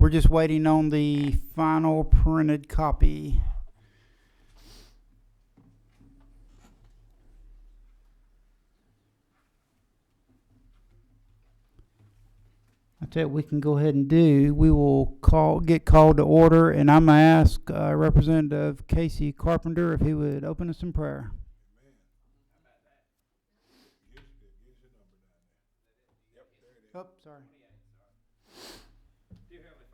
we're just waiting on the final printed copy. I tell you what we can go ahead and do. We will get called to order, and I'm going to ask Representative Casey Carpenter if he would open us in prayer. Oh, sorry. Dear Heavenly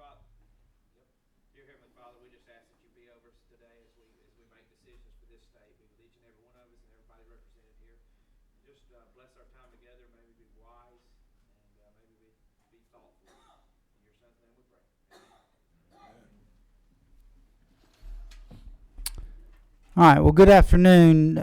Father, we just ask that you be over us today as we make decisions for this state. Be with each and every one of us and everybody represented here. Just bless our time together. May we be wise and maybe we be thoughtful. In your Son's name we pray. Amen. All right. Well, good afternoon.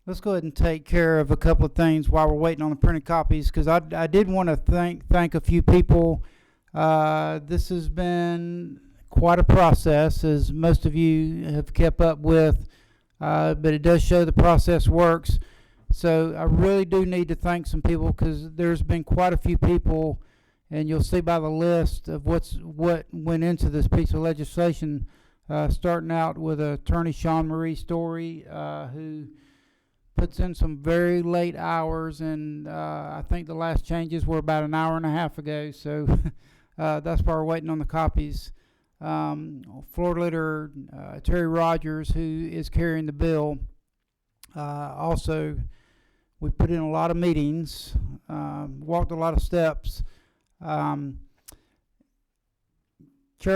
Let's go ahead and take care of a couple of things while we're waiting on the printed copies, because I did want to thank a few people. This has been quite a process, as most of you have kept up with, but it does show the process works. So I really do need to thank some people, because there's been quite a few people, and you'll see by the list of what went into this piece of legislation, starting out with Attorney Sean Marie Story, who puts in some very late hours, and I think the last changes were about an hour and a half ago, so that's why we're waiting on the copies. Floor Leader Terry Rogers, who is carrying the bill. Also, we put in a lot of meetings, walked a lot of steps. Chair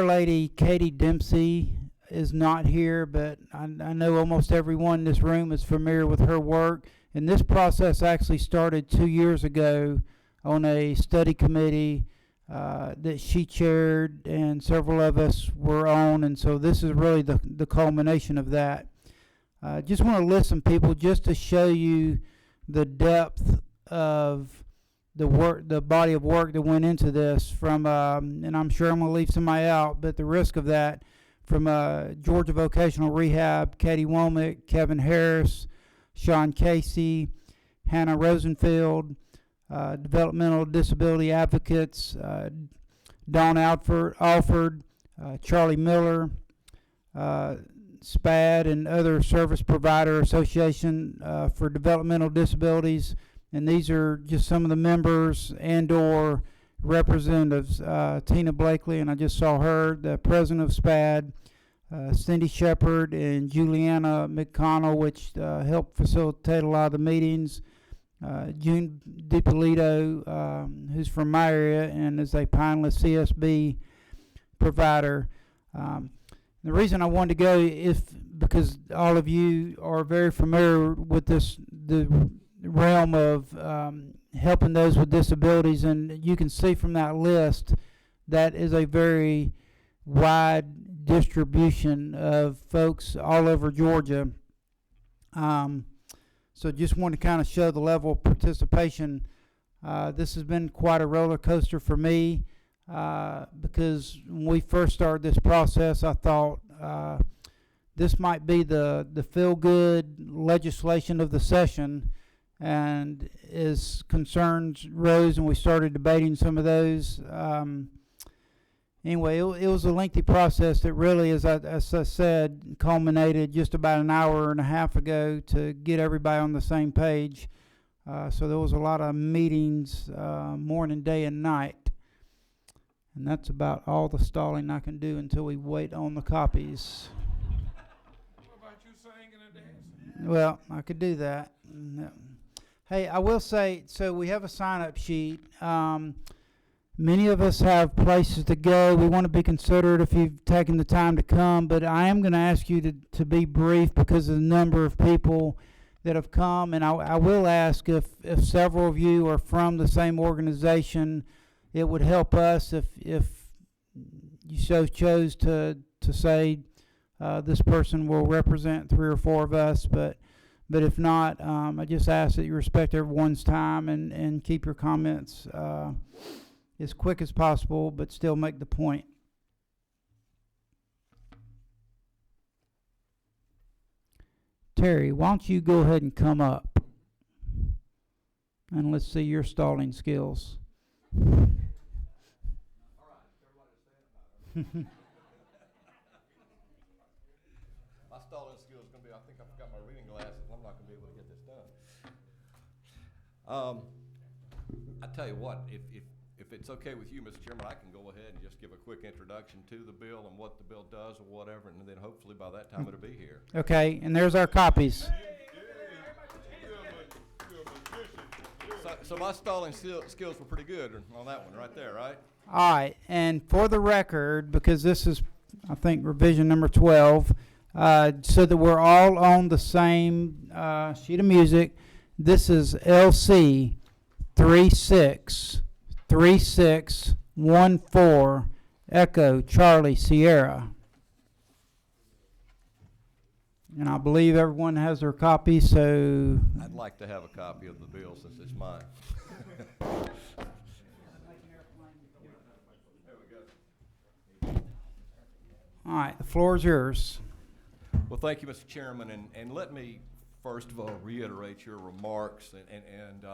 Lady Katie Dempsey is not here, but I know almost everyone in this room is familiar with her work. And this process actually started 2 years ago on a study committee that she chaired and several of us were on. And so this is really the culmination of that. Just want to list some people just to show you the depth of the work, the body of work that went into this from, and I'm sure I'm going to leave somebody out, but the risk of that, from Georgia Vocational Rehab, Katie Womack, Kevin Harris, Sean Casey, Hannah Rosenfield, Developmental Disability Advocates, Don Alford, Charlie Miller, SPAD and other Service Provider Association for Developmental Disabilities. And these are just some of the members and or representatives. Tina Blakely, and I just saw her, the president of SPAD, Cindy Shepard and Juliana McConnell, which helped facilitate a lot of the meetings. June DiPolito, who's from my area and is a Pineless CSB provider. The reason I wanted to go is because all of you are very familiar with the realm of helping those with disabilities, and you can see from that list that is a very wide distribution of folks all over Georgia. So just want to kind of show the level of participation. This has been quite a roller coaster for me, because when we first started this process, I thought this might be the feel-good legislation of the session. And as concerns rose and we started debating some of those, anyway, it was a lengthy process that really, as I said, culminated just about an hour and a half ago to get everybody on the same page. So there was a lot of meetings, morning, day, and night. And that's about all the stalling I can do until we wait on the copies. What about you singing and dancing? Well, I could do that. Hey, I will say, so we have a sign-up sheet. Many of us have places to go. We want to be considerate if you've taken the time to come, but I am going to ask you to be brief because of the number of people that have come. And I will ask if several of you are from the same organization, it would help us if you so chose to say this person will represent 3 or 4 of us, but if not, I just ask that you respect everyone's time and keep your comments as quick as possible, but still make the point. Terry, why don't you go ahead and come up? And let's see your stalling skills. My stalling skill is going to be, I think I forgot my reading glasses, I'm not going to be able to get this done. I tell you what, if it's okay with you, Mr. Chairman, I can go ahead and just give a quick introduction to the bill and what the bill does or whatever, and then hopefully by that time it'll be here. Okay, and there's our copies. So my stalling skills were pretty good on that one right there, right? All right, and for the record, because this is, I think, revision number 12, so that we're all on the same sheet of music, this is LC 363614 Echo Charlie Sierra. And I believe everyone has their copy, so... I'd like to have a copy of the bill since it's mine. All right, the floor is yours. Well, thank you, Mr. Chairman, and let me first of all reiterate your remarks and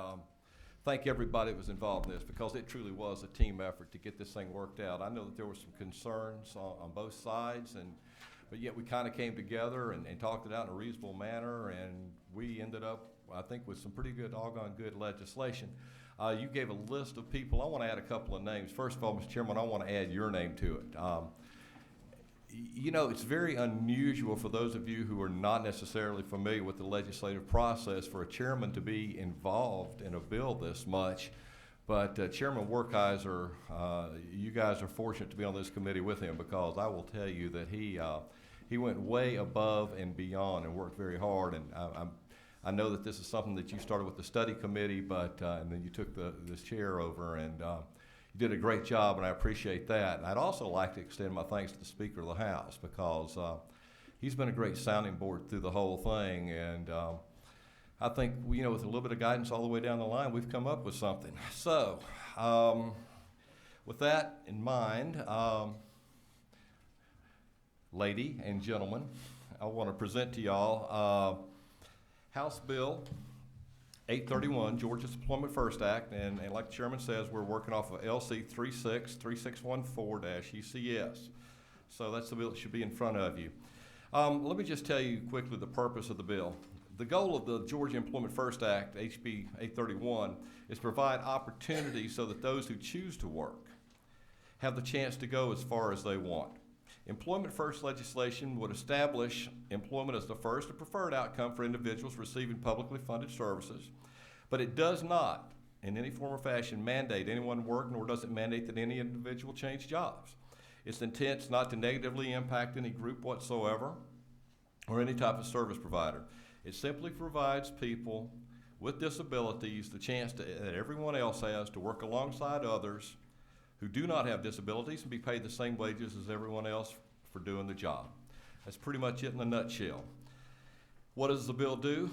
thank everybody that was involved in this, because it truly was a team effort to get this thing worked out. I know that there were some concerns on both sides, but yet we kind of came together and talked it out in a reasonable manner, and we ended up, I think, with some pretty good, doggone good legislation. You gave a list of people. I want to add a couple of names. First of all, Mr. Chairman, I want to add your name to it. You know, it's very unusual for those of you who are not necessarily familiar with the legislative process for a chairman to be involved in a bill this much. But Chairman Werkheiser, you guys are fortunate to be on this committee with him, because I will tell you that he went way above and beyond and worked very hard. And I know that this is something that you started with the study committee, but and then you took this chair over, and you did a great job, and I appreciate that. And I'd also like to extend my thanks to the Speaker of the House, because he's been a great sounding board through the whole thing. And I think, you know, with a little bit of guidance all the way down the line, we've come up with something. So, with that in mind, lady and gentlemen, I want to present to y'all House Bill 831, Georgia's Employment First Act, and like the chairman says, we're working off of LC 363614-ECS. So that's the bill that should be in front of you. Let me just tell you quickly the purpose of the bill. The goal of the Georgia Employment First Act, HB 831, is to provide opportunities so that those who choose to work have the chance to go as far as they want. Employment First legislation would establish employment as the first and preferred outcome for individuals receiving publicly funded services, but it does not, in any form or fashion, mandate anyone work, nor does it mandate that any individual change jobs. Its intent is not to negatively impact any group whatsoever or any type of service provider. It simply provides people with disabilities the chance that everyone else has to work alongside others who do not have disabilities and be paid the same wages as everyone else for doing the job. That's pretty much it in a nutshell. What does the bill do?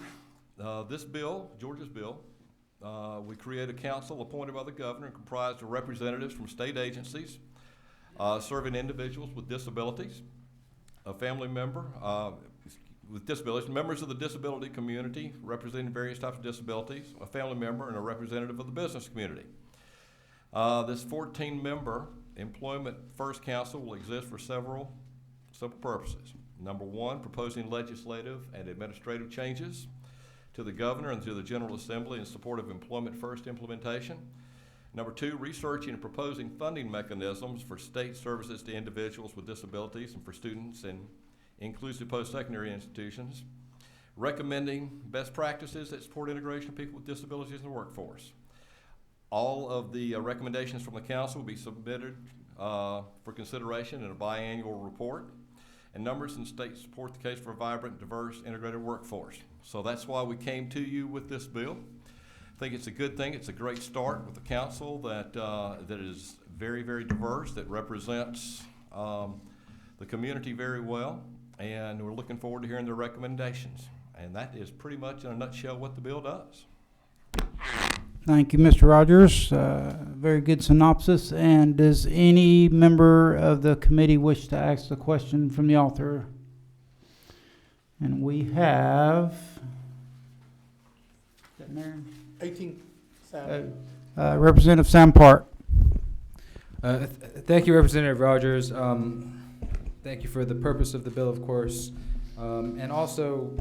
This bill, Georgia's bill, we create a council appointed by the governor and comprised of representatives from state agencies serving individuals with disabilities, a family member with disabilities, members of the disability community representing various types of disabilities, a family member, and a representative of the business community. This 14-member Employment First Council will exist for several simple purposes. Number one, proposing legislative and administrative changes to the governor and to the General Assembly in support of Employment First implementation. Number two, researching and proposing funding mechanisms for state services to individuals with disabilities and for students in inclusive post-secondary institutions. Recommending best practices that support integration of people with disabilities in the workforce. All of the recommendations from the council will be submitted for consideration in a biannual report, and numbers in states support the case for a vibrant, diverse, integrated workforce. So that's why we came to you with this bill. I think it's a good thing. It's a great start with the council that is very, very diverse, that represents the community very well, and we're looking forward to hearing their recommendations. And that is pretty much in a nutshell what the bill does. Thank you, Mr. Rogers. Very good synopsis. And does any member of the committee wish to ask the question from the author? And we have, is that Maren? 18. Representative Sam Park. Thank you, Representative Rogers. Thank you for the purpose of the bill, of course. And also,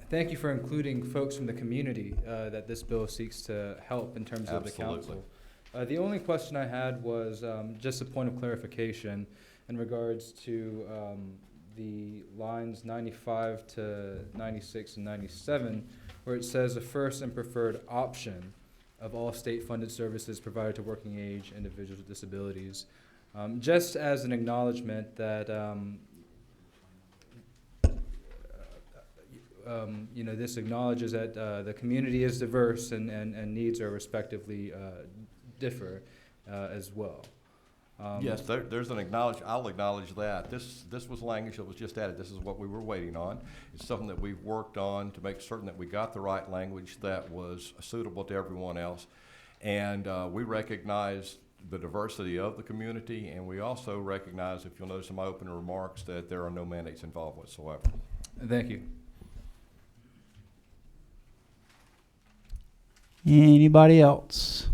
thank you for including folks from the community that this bill seeks to help in terms of the Absolutely. council. The only question I had was just a point of clarification in regards to the lines 95 to 96 and 97, where it says the first and preferred option of all state-funded services provided to working age individuals with disabilities. Just as an acknowledgement that this acknowledges that the community is diverse and needs are respectively differ as well. Yes, there's an I'll acknowledge that. This was language that was just added. This is what we were waiting on. It's something that we've worked on to make certain that we got the right language that was suitable to everyone else. And we recognize the diversity of the community, and we also recognize, if you'll notice in my opening remarks, that there are no mandates involved whatsoever. Thank you. Anybody else?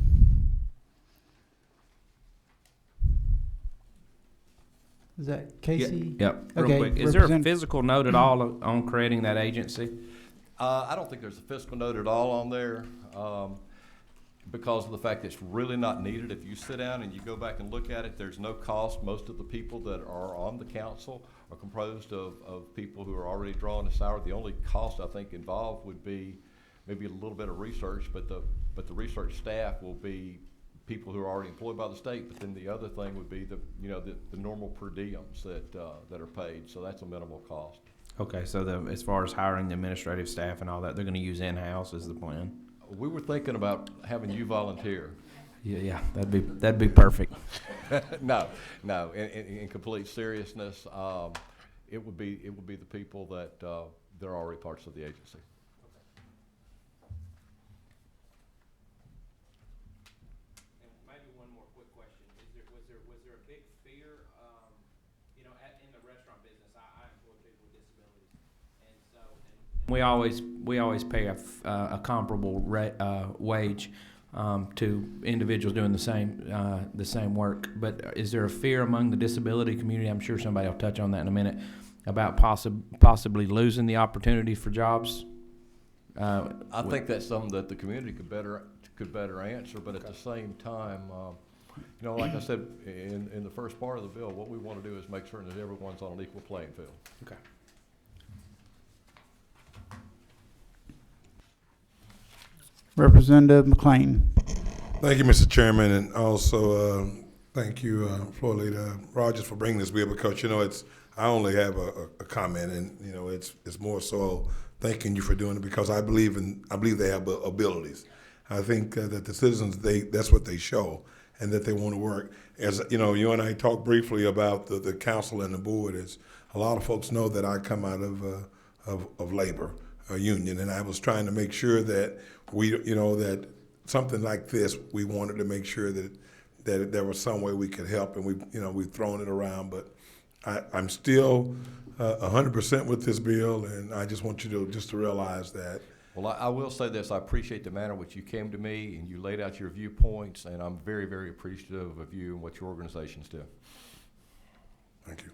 Is that Casey? Yep, real Okay, quick. Is there a Represent- physical note at all on creating that agency? I don't think there's a fiscal note at all on there, because of the fact that it's really not needed. If you sit down and you go back and look at it, there's no cost. Most of the people that are on the council are composed of people who are already drawing a salary. The only cost I think involved would be maybe a little bit of research, but the research staff will be people who are already employed by the state. But then the other thing would be the normal per diems that are paid. So that's a minimal cost. Okay, so as far as hiring the administrative staff and all that, they're going to use in-house is the plan? We were thinking about having you volunteer. Yeah, that'd be perfect. No. In complete seriousness, it would be the people that they're already parts of the agency. And maybe one more quick question. Was there a big fear, in the restaurant business, I employ people with disabilities. And so, We always pay a comparable wage to individuals doing the same work. But is there a fear among the disability community? I'm sure somebody will touch on that in a minute about possibly losing the opportunity for jobs. I think that's something that the community could better answer. But at the same time, like I said in the first part of the bill, what we want to do is make certain that everyone's on an equal playing field. Okay. Representative McLean. Thank you, Mr. Chairman, and also thank you, Floor Leader Rogers, for bringing this bill, because I only have a comment, and it's more so thanking you for doing it, because I believe they have abilities. I think that the citizens, that's what they show, and that they want to work. As you and I talked briefly about the council and the board. Is a lot of folks know that I come out of labor union, and I was trying to make sure that that something like this, we wanted to make sure that there was some way we could help, and we've thrown it around, but I'm still 100% with this bill, and I just want you to realize that. Well, I will say this. I appreciate the manner in which you came to me and you laid out your viewpoints, and I'm very, very appreciative of you and what your organizations do. Thank you.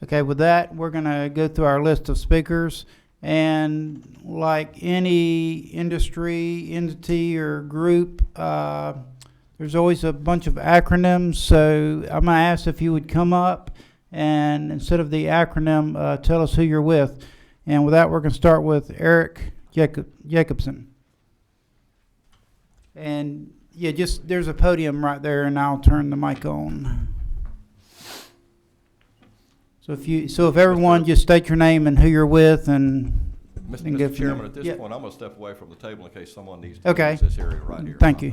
Okay, with that, we're going to go through our list of speakers. And like any industry, entity, or group, there's always a bunch of acronyms. So I'm going to ask if you would come up and instead of the acronym, tell us who you're with. And with that, we're going to start with Eric Jacobson. And yeah, there's a podium right there, and I'll turn the mic on. So if everyone just state your name and who you're with, and Mr. Chairman, at this point, I'm going to step away from the table in case someone needs to Okay. use this area right here. Thank you.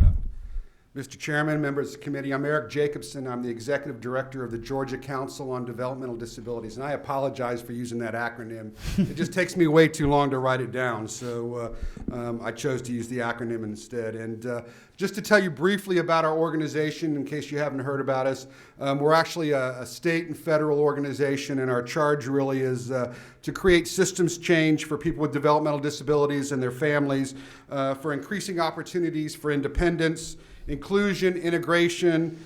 Mr. Chairman, members of the committee, I'm Eric Jacobson. I'm the Executive Director of the Georgia Council on Developmental Disabilities, and I apologize for using that acronym. It just takes me way too long to write it down, so I chose to use the acronym instead. And just to tell you briefly about our organization, in case you haven't heard about us, we're actually a state and federal organization, and our charge really is to create systems change for people with developmental disabilities and their families, for increasing opportunities for independence, inclusion, integration,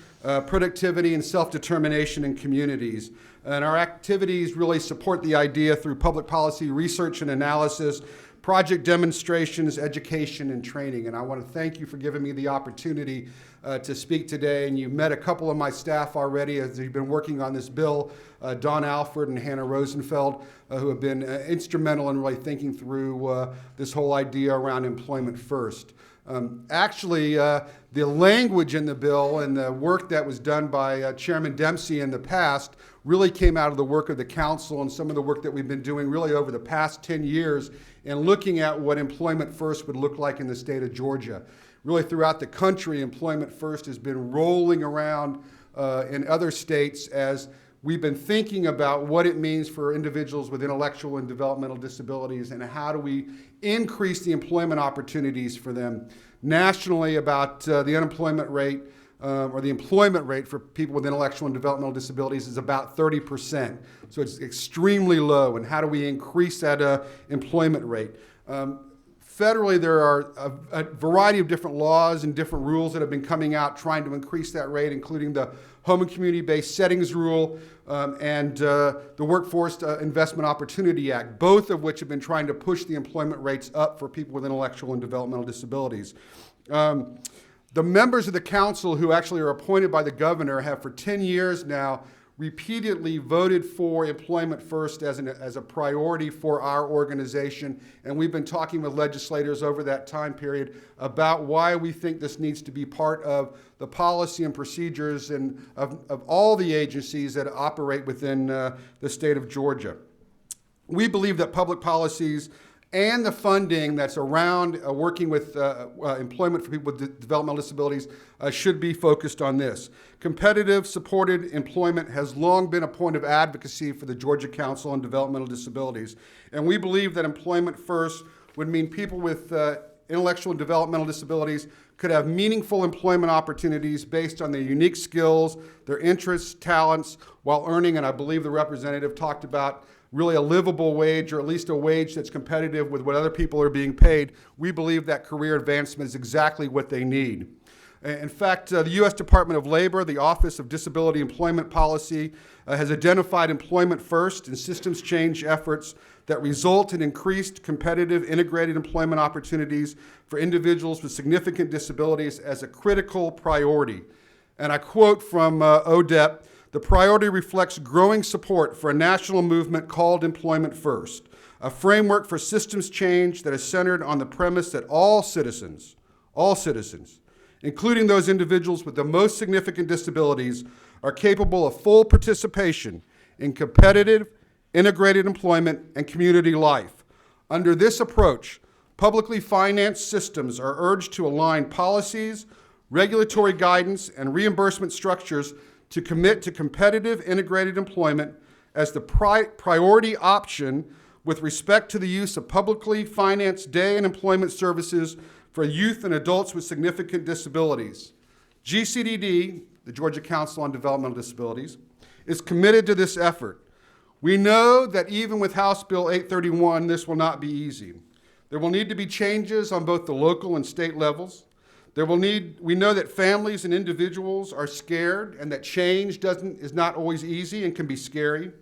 productivity, and self-determination in communities. And our activities really support the idea through public policy research and analysis, project demonstrations, education, and training. And I want to thank you for giving me the opportunity to speak today. And you've met a couple of my staff already as you've been working on this bill, Don Alford and Hannah Rosenfeld, who have been instrumental in really thinking through this whole idea around employment first. Actually, the language in the bill and the work that was done by Chairman Dempsey in the past really came out of the work of the council and some of the work that we've been doing really over the past 10 years in looking at what employment first would look like in the state of Georgia. Really throughout the country, employment first has been rolling around in other states as we've been thinking about what it means for individuals with intellectual and developmental disabilities and how do we increase the employment opportunities for them. Nationally, about the unemployment rate or the employment rate for people with intellectual and developmental disabilities is about 30%. So it's extremely low, and how do we increase that employment rate? Federally, there are a variety of different laws and different rules that have been coming out trying to increase that rate, including the Home and Community-Based Settings Rule and the Workforce Investment Opportunity Act, both of which have been trying to push the employment rates up for people with intellectual and developmental disabilities. The members of the council who actually are appointed by the governor have for 10 years now repeatedly voted for employment first as a priority for our organization, and we've been talking with legislators over that time period about why we think this needs to be part of the policy and procedures and of all the agencies that operate within the state of Georgia. We believe that public policies and the funding that's around working with employment for people with developmental disabilities should be focused on this. Competitive, supported employment has long been a point of advocacy for the Georgia Council on Developmental Disabilities, and we believe that employment first would mean people with intellectual and developmental disabilities could have meaningful employment opportunities based on their unique skills, their interests, talents, while earning, and I believe the representative talked about really a livable wage, or at least a wage that's competitive with what other people are being paid. We believe that career advancement is exactly what they need. In fact, the U.S. Department of Labor, the Office of Disability Employment Policy, has identified employment first and systems change efforts that result in increased competitive integrated employment opportunities for individuals with significant disabilities as a critical priority. And I quote from ODEP, "The priority reflects growing support for a national movement called Employment First, a framework for systems change that is centered on the premise that all citizens, including those individuals with the most significant disabilities, are capable of full participation in competitive, integrated employment and community life. Under this approach, publicly financed systems are urged to align policies, regulatory guidance, and reimbursement structures to commit to competitive integrated employment as the priority option with respect to the use of publicly financed day and employment services for youth and adults with significant disabilities." GCDD, the Georgia Council on Developmental Disabilities, is committed to this effort. We know that even with House Bill 831, this will not be easy. There will need to be changes on both the local and state levels. We know that families and individuals are scared and that change is not always easy and can be scary.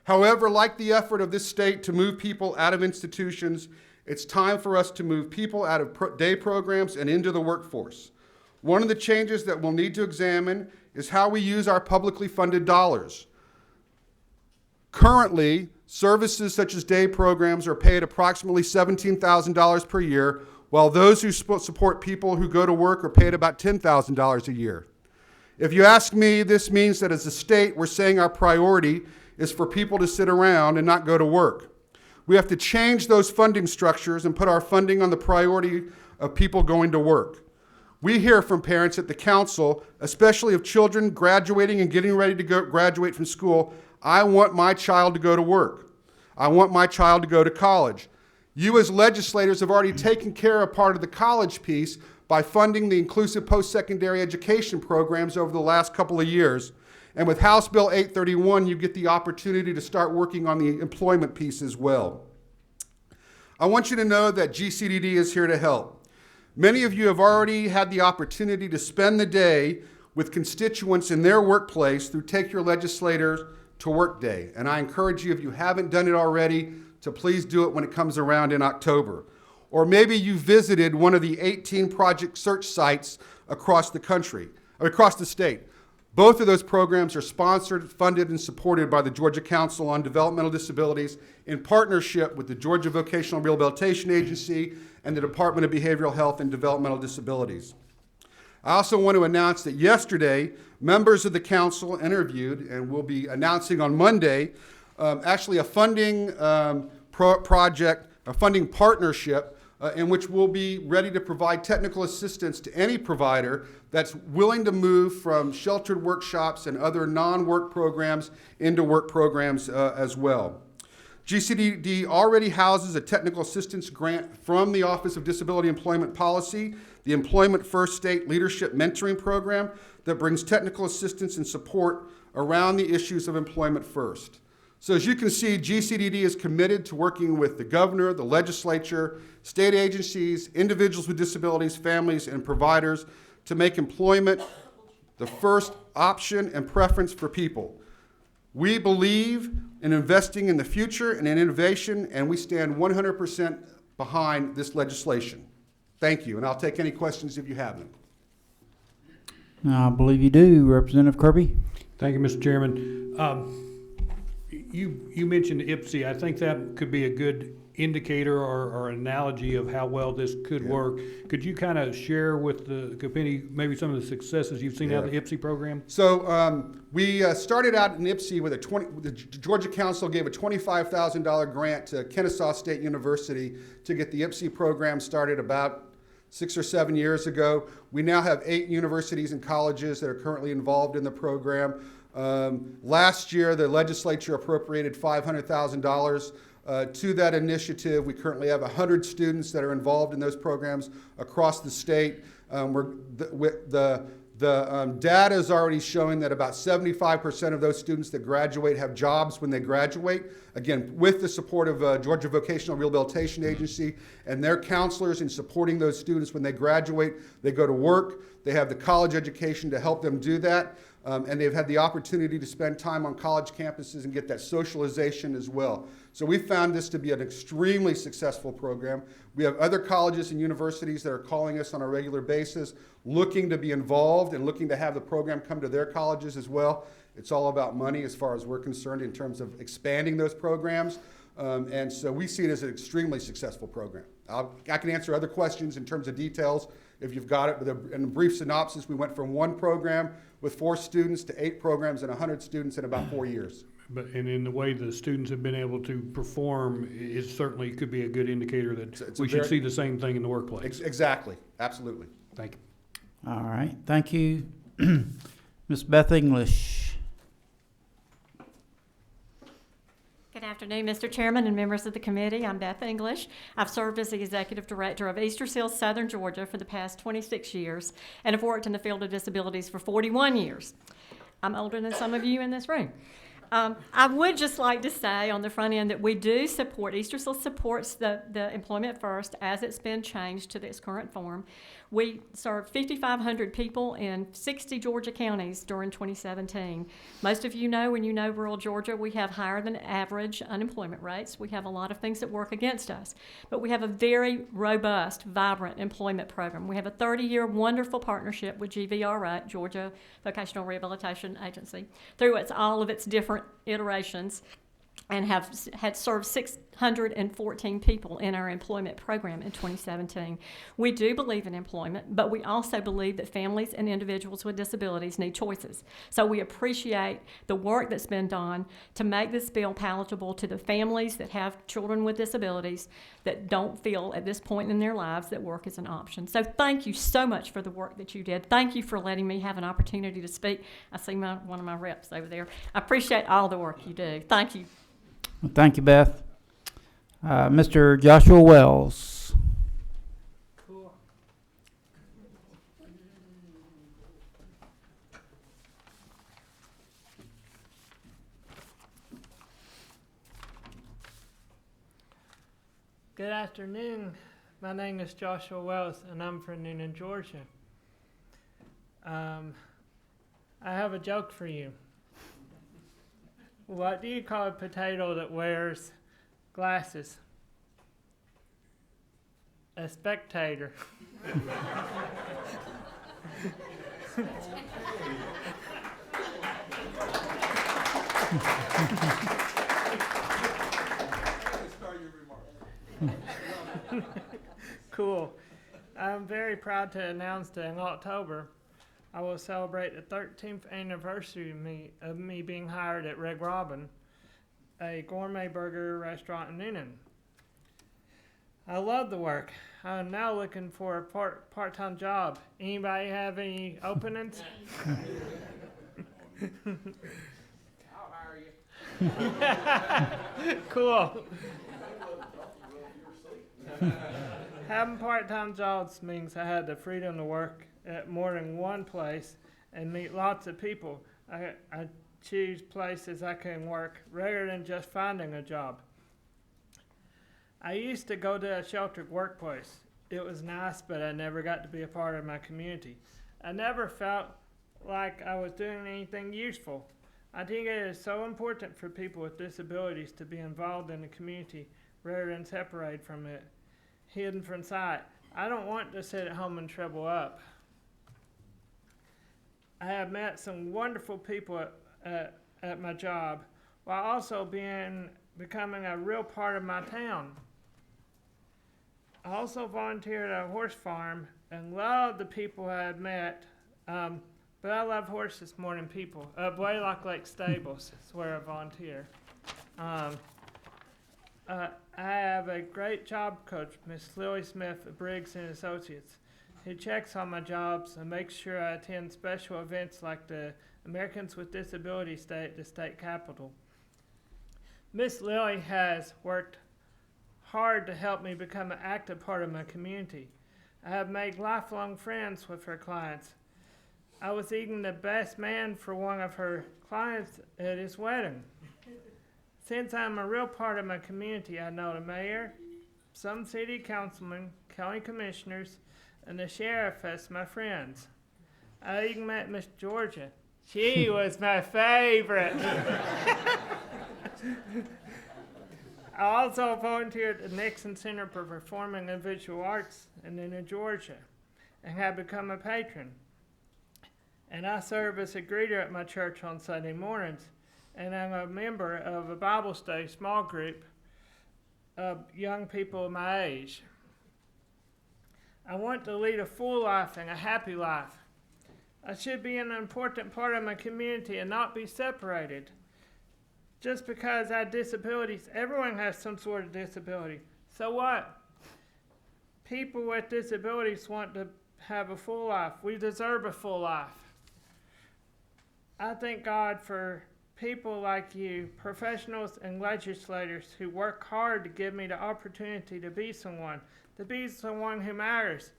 However, like the effort of this state to move people out of institutions, it's time for us to move people out of day programs and into the workforce. One of the changes that we'll need to examine is how we use our publicly funded dollars. Currently, services such as day programs are paid approximately $17,000 per year, while those who support people who go to work are paid about $10,000 a year. If you ask me, this means that as a state, we're saying our priority is for people to sit around and not go to work. We have to change those funding structures and put our funding on the priority of people going to work. We hear from parents at the council, especially of children graduating and getting ready to graduate from school. I want my child to go to work. I want my child to go to college. You as legislators have already taken care of part of the college piece by funding the inclusive post-secondary education programs over the last couple of years. And with House Bill 831, you get the opportunity to start working on the employment piece as well. I want you to know that GCDD is here to help. Many of you have already had the opportunity to spend the day with constituents in their workplace through Take Your Legislators to Work Day. And I encourage you, if you haven't done it already, to please do it when it comes around in October. Or maybe you visited one of the 18 project search sites across the country, or across the state. Both of those programs are sponsored, funded, and supported by the Georgia Council on Developmental Disabilities in partnership with the Georgia Vocational Rehabilitation Agency and the Department of Behavioral Health and Developmental Disabilities. I also want to announce that yesterday, members of the council interviewed, and we'll be announcing on Monday, actually a funding project, a funding partnership in which we'll be ready to provide technical assistance to any provider that's willing to move from sheltered workshops and other non-work programs into work programs as well. GCDD already houses a technical assistance grant from the Office of Disability Employment Policy, the Employment First State Leadership Mentoring Program that brings technical assistance and support around the issues of employment first. So as you can see, GCDD is committed to working with the governor, the legislature, state agencies, individuals with disabilities, families, and providers to make employment the first option and preference for people. We believe in investing in the future and in innovation, and we stand 100% behind this legislation. Thank you, and I'll take any questions if you have them. I believe you do. Representative Kirby? Thank you, Mr. Chairman. You mentioned IPSI. I think that could be a good indicator or analogy of how well this could work. Could you kind of share with the committee maybe some of the successes you've seen out of the IPSI program? So we started out in IPSI with the Georgia Council gave a $25,000 grant to Kennesaw State University to get the IPSI program started about 6 or 7 years ago. We now have 8 universities and colleges that are currently involved in the program. Last year, the legislature appropriated $500,000 to that initiative. We currently have 100 students that are involved in those programs across the state. The data is already showing that about 75% of those students that graduate have jobs when they graduate. Again, with the support of Georgia Vocational Rehabilitation Agency and their counselors in supporting those students when they graduate, they go to work. They have the college education to help them do that. And they've had the opportunity to spend time on college campuses and get that socialization as well. So we found this to be an extremely successful program. We have other colleges and universities that are calling us on a regular basis, looking to be involved and looking to have the program come to their colleges as well. It's all about money as far as we're concerned in terms of expanding those programs. And so we see it as an extremely successful program. I can answer other questions in terms of details if you've got it. But in a brief synopsis, we went from 1 program with 4 students to 8 programs and 100 students in about 4 years. And in the way the students have been able to perform, it certainly could be a good indicator that we should see the same thing in the workplace. Exactly. Absolutely. Thank you. All right. Thank you. Ms. Beth English. Good afternoon, Mr. Chairman and members of the committee. I'm Beth English. I've served as the Executive Director of Easter Seals Southern Georgia for the past 26 years and have worked in the field of disabilities for 41 years. I'm older than some of you in this room. I would just like to say on the front end that we do support, Easter Seals supports the Employment First as it's been changed to its current form. We served 5,500 people in 60 Georgia counties during 2017. Most of you know, when you know rural Georgia, we have higher than average unemployment rates. We have a lot of things that work against us. But we have a very robust, vibrant employment program. We have a 30-year wonderful partnership with GVRA, Georgia Vocational Rehabilitation Agency, through all of its different iterations. and had served 614 people in our employment program in 2017. We do believe in employment, but we also believe that families and individuals with disabilities need choices. So we appreciate the work that's been done to make this bill palatable to the families that have children with disabilities that don't feel at this point in their lives that work is an option. So thank you so much for the work that you did. Thank you for letting me have an opportunity to speak. I see one of my reps over there. I appreciate all the work you do. Thank you. Well, thank you, Beth. Mr. Joshua Wells. Cool. Good afternoon. My name is Joshua Wells, and I'm from Noonan, Georgia. I have a joke for you. What do you call a potato that wears glasses? A spectator. Cool. I'm very proud to announce that in October, I will celebrate the 13th anniversary of me being hired at Red Robin, a gourmet burger restaurant in Noonan. I love the work. I'm now looking for a part-time job. Anybody have any openings? I'll hire you. Cool. Having part-time jobs means I had the freedom to work at more than one place and meet lots of people. I choose places I can work rather than just finding a job. I used to go to a sheltered workplace. It was nice, but I never got to be a part of my community. I never felt like I was doing anything useful. I think it is so important for people with disabilities to be involved in the community rather than separated from it, hidden from sight. I don't want to sit at home and shrivel up. I have met some wonderful people at my job while also becoming a real part of my town. I also volunteered at a horse farm and love the people I have met, but I love horses more than people. Blaylock Lake Stables is where I volunteer. I have a great job coach, Miss Lily Smith of Briggs and Associates, who checks on my jobs and makes sure I attend special events like the Americans with Disabilities Day at the state capitol. Miss Lily has worked hard to help me become an active part of my community. I have made lifelong friends with her clients. I was even the best man for one of her clients at his wedding. Since I'm a real part of my community, I know the mayor, some city councilmen, county commissioners, and the sheriff as my friends. I even met Miss Georgia. She was my favorite. I also volunteered at the Nixon Center for Performing and Visual Arts in Noonan, Georgia, and have become a patron. And I serve as a greeter at my church on Sunday mornings, and I'm a member of a Bible study small group of young people my age. I want to lead a full life and a happy life. I should be an important part of my community and not be separated. Just because I have disabilities, everyone has some sort of disability. So what? People with disabilities want to have a full life. We deserve a full life. I thank God for people like you, professionals and legislators who work hard to give me the opportunity to be someone who matters.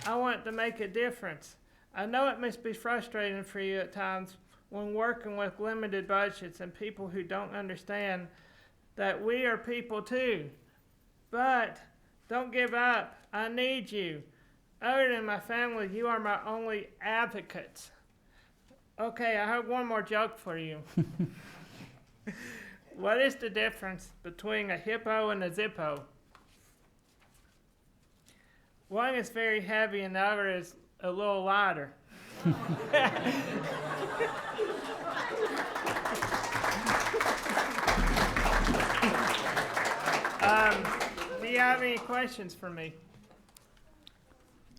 I want to make a difference. I know it must be frustrating for you at times when working with limited budgets and people who don't understand that we are people too. But don't give up. I need you. Other than my family, you are my only advocates. Okay, I have one more joke for you. What is the difference between a hippo and a Zippo? One is very heavy and the other is a little lighter. have any questions for me?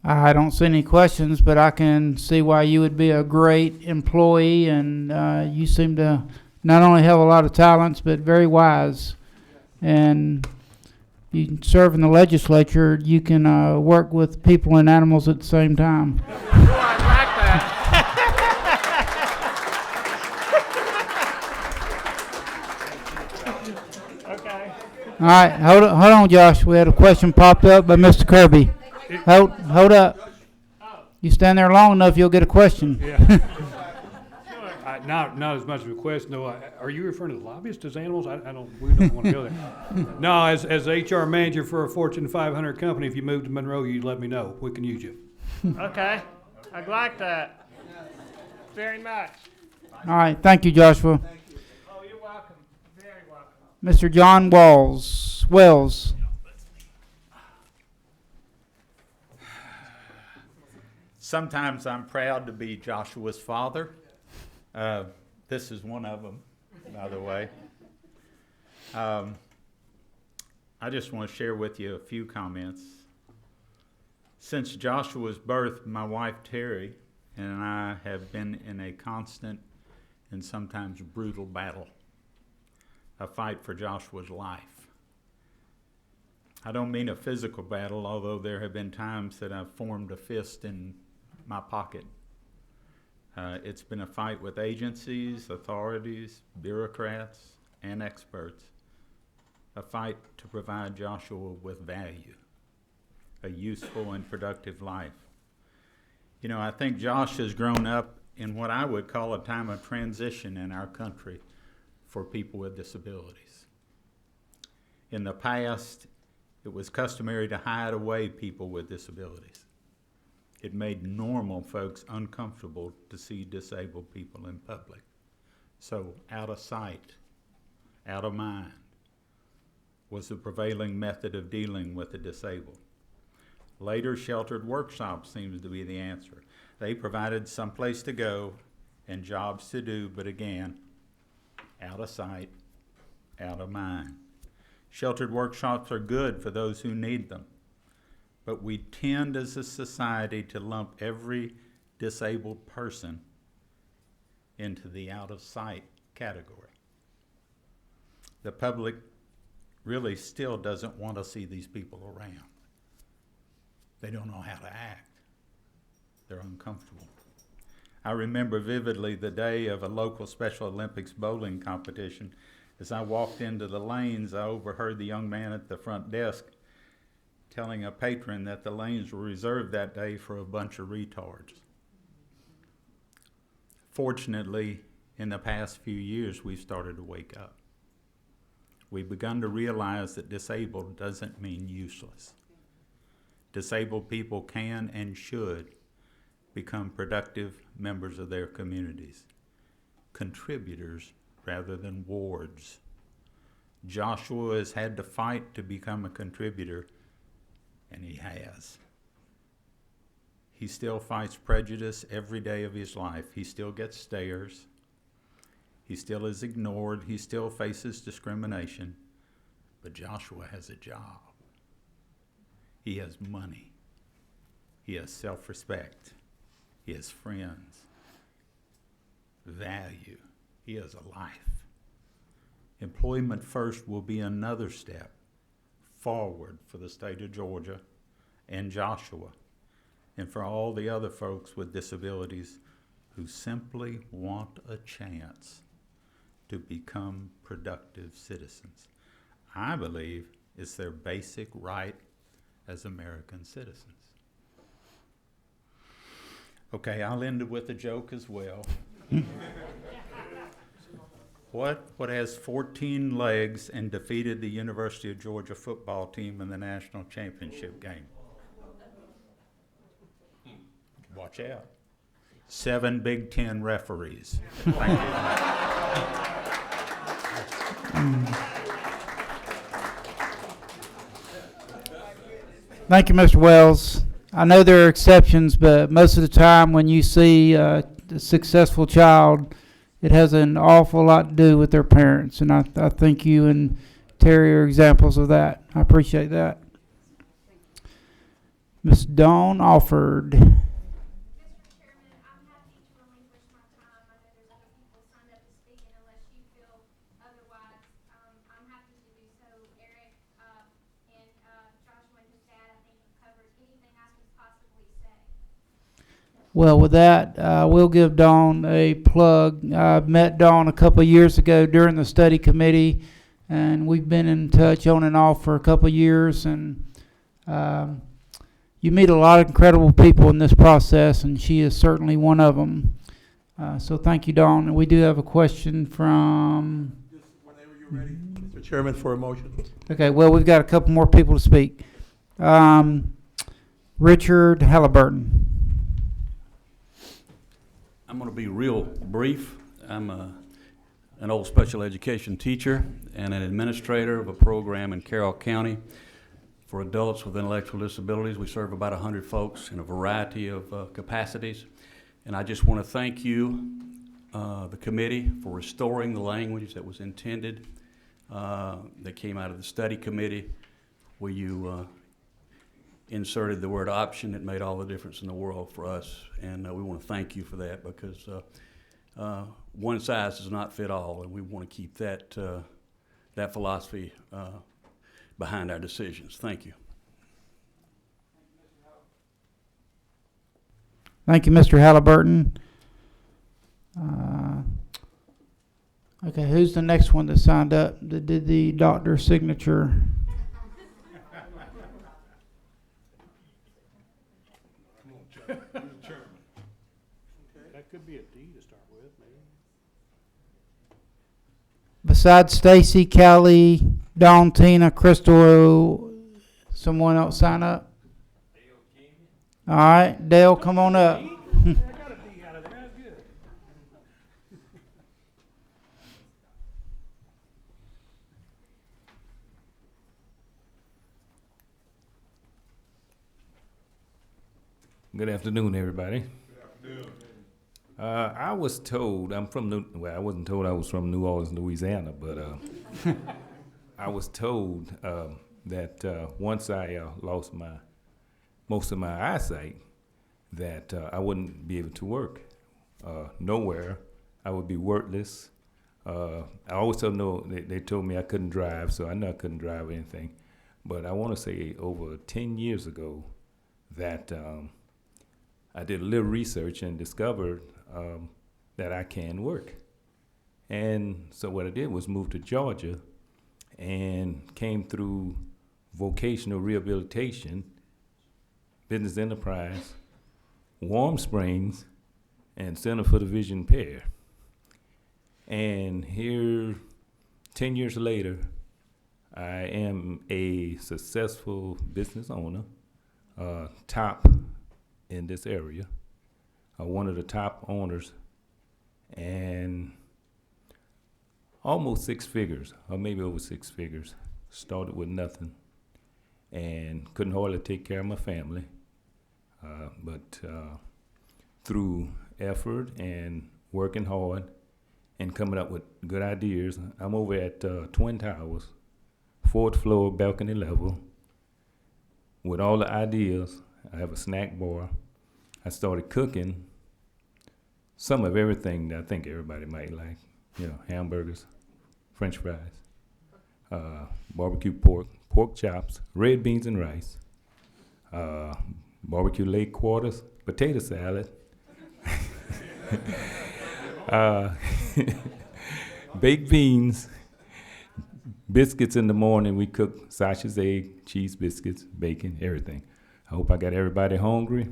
I don't see any questions, but I can see why you would be a great employee, and you seem to not only have a lot of talents, but very wise. And you can serve in the legislature, you can work with people and animals at the same time. Oh, I like that. Okay. All right, hold on, Josh. We had a question popped up by Mr. Kirby. Hold up. You stand there long enough, you'll get a question. Yeah. Not as much of a question, though. Are you referring to the lobbyists as animals? We don't want to go there. No, as HR manager for a Fortune 500 company, if you move to Monroe, you let me know. We can use you. Okay. I'd like that. Very much. All right, thank you, Joshua. Oh, you're welcome. Very welcome. Mr. John Wells. Sometimes I'm proud to be Joshua's father. This is one of them, by the way. I just want to share with you a few comments. Since Joshua's birth, my wife Terry and I have been in a constant and sometimes brutal battle, a fight for Joshua's life. I don't mean a physical battle, although there have been times that I've formed a fist in my pocket. It's been a fight with agencies, authorities, bureaucrats, and experts. A fight to provide Joshua with value, a useful and productive life. You know, I think Josh has grown up in what I would call a time of transition in our country for people with disabilities. In the past, it was customary to hide away people with disabilities. It made normal folks uncomfortable to see disabled people in public. So out of sight, out of mind was the prevailing method of dealing with the disabled. Later, sheltered workshops seems to be the answer. They provided some place to go and jobs to do, but again, out of sight, out of mind. Sheltered workshops are good for those who need them. But we tend as a society to lump every disabled person into the out of sight category. The public really still doesn't want to see these people around. They don't know how to act. They're uncomfortable. I remember vividly the day of a local Special Olympics bowling competition. As I walked into the lanes, I overheard the young man at the front desk telling a patron that the lanes were reserved that day for a bunch of retards. Fortunately, in the past few years, we've started to wake up. We've begun to realize that disabled doesn't mean useless. Disabled people can and should become productive members of their communities, contributors rather than wards. Joshua has had to fight to become a contributor, and he has. He still fights prejudice every day of his life. He still gets stares. He still is ignored. He still faces discrimination. But Joshua has a job. He has money. He has self-respect. He has friends. Value. He has a life. Employment First will be another step forward for the state of Georgia and Joshua, and for all the other folks with disabilities who simply want a chance to become productive citizens. I believe it's their basic right as American citizens. Okay, I'll end it with a joke as well. What has 14 legs and defeated the University of Georgia football team in the national championship game? Watch out. 7 Big Ten referees. Thank you. Thank you, Mr. Wells. I know there are exceptions, but most of the time when you see a successful child, it has an awful lot to do with their parents, and I think you and Terry are examples of that. I appreciate that. Miss Dawn Alford. Mr. Chairman, I'm happy to relinquish my time. I know there's other people signed up to speak, and unless you feel otherwise, I'm happy to do so. Eric, and Joshua and his dad, I think have covered anything I could possibly say. Well, with that, we'll give Dawn a plug. I met Dawn a couple of years ago during the study committee, and we've been in touch on and off for a couple of years. And you meet a lot of incredible people in this process, and she is certainly one of them. So thank you, Dawn. And we do have a question from... Just whenever you're ready, Mr. Chairman, for a motion. Okay, well, we've got a couple more people to speak. Richard Halliburton. I'm going to be real brief. I'm an old special education teacher and an administrator of a program in Carroll County for adults with intellectual disabilities. We serve about 100 folks in a variety of capacities. And I just want to thank you, the committee, for restoring the language that was intended, that came out of the study committee, where you inserted the word option. It made all the difference in the world for us, and we want to thank you for that, because one size does not fit all, and we want to keep that that philosophy behind our decisions. Thank you. Thank you, Mr. Halliburton. Okay, who's the next one that signed up that did the doctor's signature? That could be a D to start with, maybe. Besides Stacy, Callie, Dawn, Tina, Crystal, someone else sign up? All right, Dale, come on up. I got a D out of there, that's good. Good afternoon, everybody. I was told, I wasn't told I was from New Orleans, Louisiana, but I was told that once I lost most of my eyesight, that I wouldn't be able to work nowhere. I would be worthless. I also know they told me I couldn't drive, so I know I couldn't drive or anything. But I want to say over 10 years ago that I did a little research and discovered that I can work. And so what I did was move to Georgia and came through vocational rehabilitation, business enterprise, Warm Springs, and Center for the Vision Impaired. And here, 10 years later, I am a successful business owner, top in this area, one of the top owners, and almost 6 figures, or maybe over 6 figures. Started with nothing and couldn't hardly take care of my family. But through effort and working hard and coming up with good ideas, I'm over at Twin Towers, 4th floor, balcony level, with all the ideas. I have a snack bar. I started cooking some of everything that I think everybody might like. You know, hamburgers, French fries, barbecue pork, pork chops, red beans and rice, barbecue leg quarters, potato salad, baked beans, biscuits in the morning. We cook Sasha's egg, cheese biscuits, bacon, everything. I hope I got everybody hungry.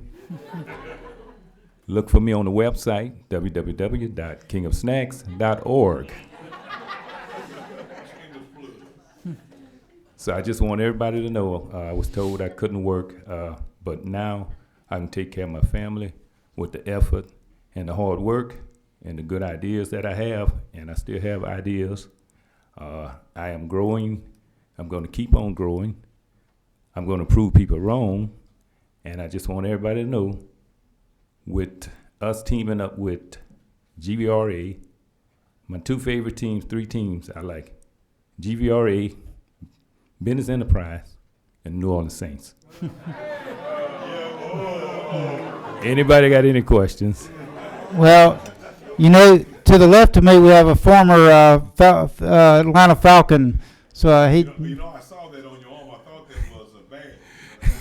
Look for me on the website, www.kingofsnacks.org. So I just want everybody to know, I was told I couldn't work, but now I can take care of my family with the effort and the hard work and the good ideas that I have, and I still have ideas. I am growing. I'm going to keep on growing. I'm going to prove people wrong. And I just want everybody to know, with us teaming up with GVRA, my 2 favorite teams, 3 teams I like, GVRA, Business Enterprise, and New Orleans Saints. Anybody got any questions? Well, you know, to the left of me, we have a former Atlanta Falcon. So he. You know, I saw that on your arm. I thought that was a bag.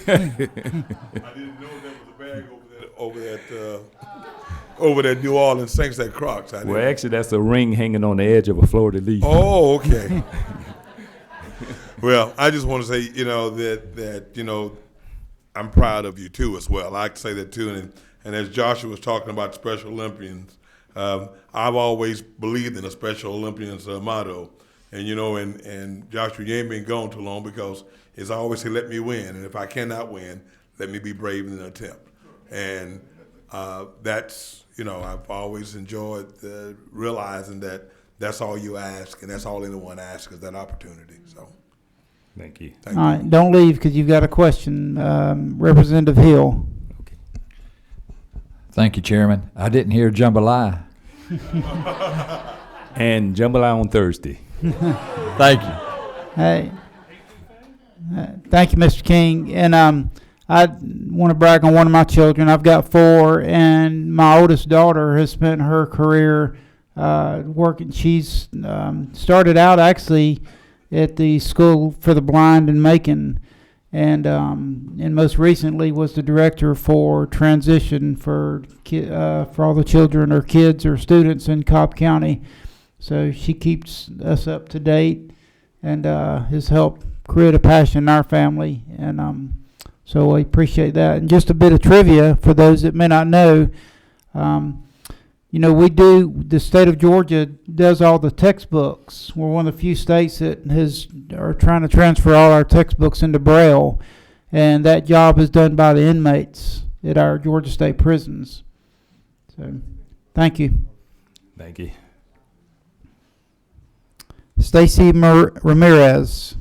I didn't know that was a bag over that New Orleans Saints at Crocs. Well, actually, that's a ring hanging on the edge of a fleur-de-lis. Oh, okay. Well, I just want to say, you know, that you know, I'm proud of you too as well. I can say that too. And as Joshua was talking about Special Olympians, I've always believed in a Special Olympians motto. And you know, and Joshua, you ain't been gone too long because it's always say, let me win. And if I cannot win, let me be brave in an attempt. And that's, you know, I've always enjoyed realizing that that's all you ask, and that's all anyone asks is that opportunity. So, thank you. All right, don't leave because you've got a question. Representative Hill. Okay. Thank you, Chairman. I didn't hear jambalaya. And jambalaya on Thursday. Thank you. Hey, thank you, Mr. King. And I want to brag on one of my children. I've got 4, and my oldest daughter has spent her career working. She's started out actually at the School for the Blind in Macon, and most recently was the director for transition for all the children or kids or students in Cobb County. So she keeps us up to date and has helped create a passion in our family. And so I appreciate that. And just a bit of trivia for those that may not know, you know, the state of Georgia does all the textbooks. We're one of the few states that are trying to transfer all our textbooks into Braille. And that job is done by the inmates at our Georgia State prisons. So thank you. Thank you. Stacy Ramirez.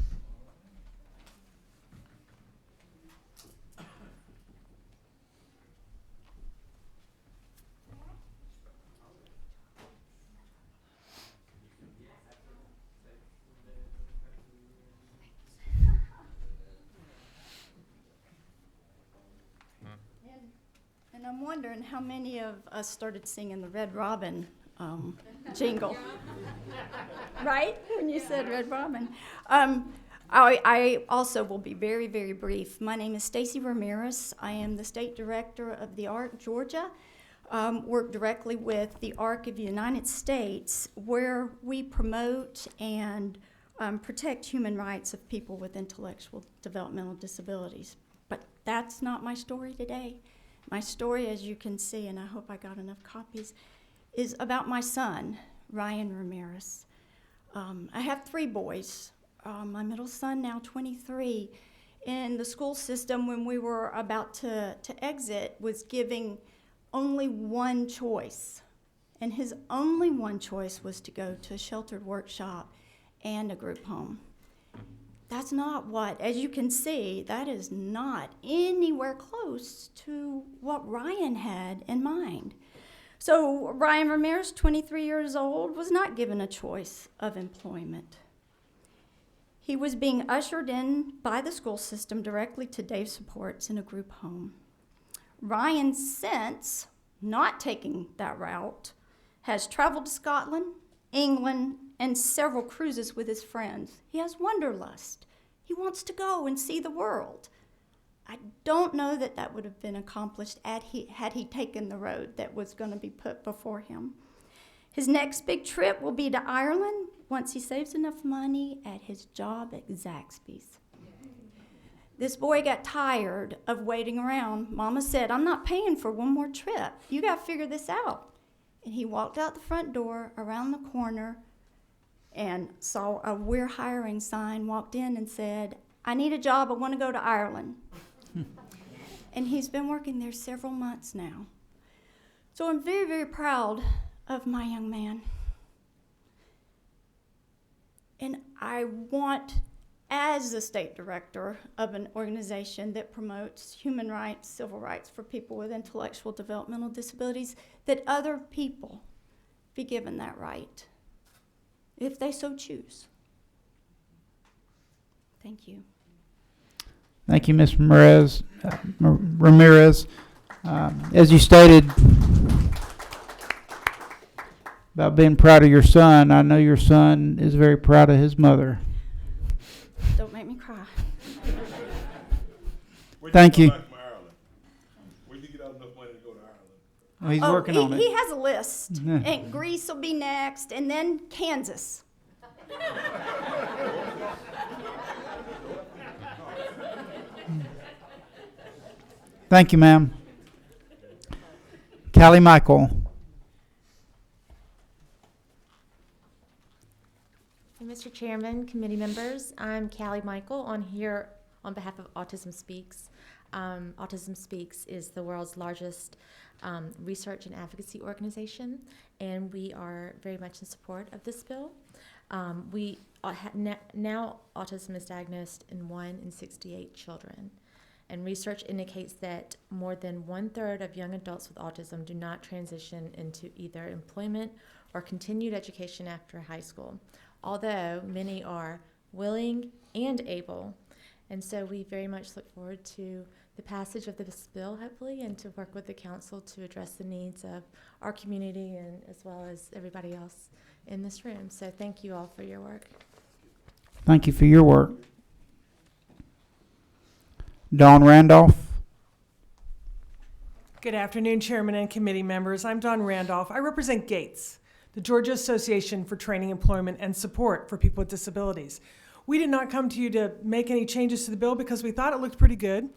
And I'm wondering how many of us started singing the Red Robin jingle. Right? When you said Red Robin. I also will be very, very brief. My name is Stacy Ramirez. I am the State Director of the ARC Georgia. Work directly with the ARC of the United States, where we promote and protect human rights of people with intellectual developmental disabilities. But that's not my story today. My story, as you can see, and I hope I got enough copies, is about my son, Ryan Ramirez. I have 3 boys. My middle son, now 23, in the school system when we were about to exit, was giving only one choice. And his only one choice was to go to a sheltered workshop and a group home. That's not what, as you can see, that is not anywhere close to what Ryan had in mind. So Ryan Ramirez, 23 years old, was not given a choice of employment. He was being ushered in by the school system directly to Dave Supports in a group home. Ryan, since not taking that route, has traveled to Scotland, England, and several cruises with his friends. He has wanderlust. He wants to go and see the world. I don't know that that would have been accomplished had he taken the road that was going to be put before him. His next big trip will be to Ireland once he saves enough money at his job at Zaxby's. This boy got tired of waiting around. Mama said, "I'm not paying for one more trip. You got to figure this out." And he walked out the front door, around the corner, and saw a "We're hiring" sign, walked in and said, "I need a job. I want to go to Ireland." And he's been working there several months now. So I'm very, very proud of my young man. And I want, as the state director of an organization that promotes human rights, civil rights for people with intellectual developmental disabilities, that other people be given that right, if they so choose. Thank you. Thank you, Ms. Ramirez. As you stated about being proud of your son, I know your son is very proud of his mother. Don't make me cry. Thank you. When you get out enough money to go to Ireland? Well, he's working on it. He has a list. And Greece will be next, and then Kansas. Thank you, ma'am. Callie Michael. Mr. Chairman, committee members, I'm Callie Michael here on behalf of Autism Speaks. Autism Speaks is the world's largest research and advocacy organization, and we are very much in support of this bill. Now autism is diagnosed in 1 in 68 children, and research indicates that more than 1/3 of young adults with autism do not transition into either employment or continued education after high school, although many are willing and able. And so we very much look forward to the passage of this bill, hopefully, and to work with the council to address the needs of our community and as well as everybody else in this room. So thank you all for your work. Thank you for your work. Dawn Randolph. Good afternoon, Chairman and committee members. I'm Dawn Randolph. I represent GATES, the Georgia Association for Training, Employment, and Support for People with Disabilities. We did not come to you to make any changes to the bill because we thought it looked pretty good.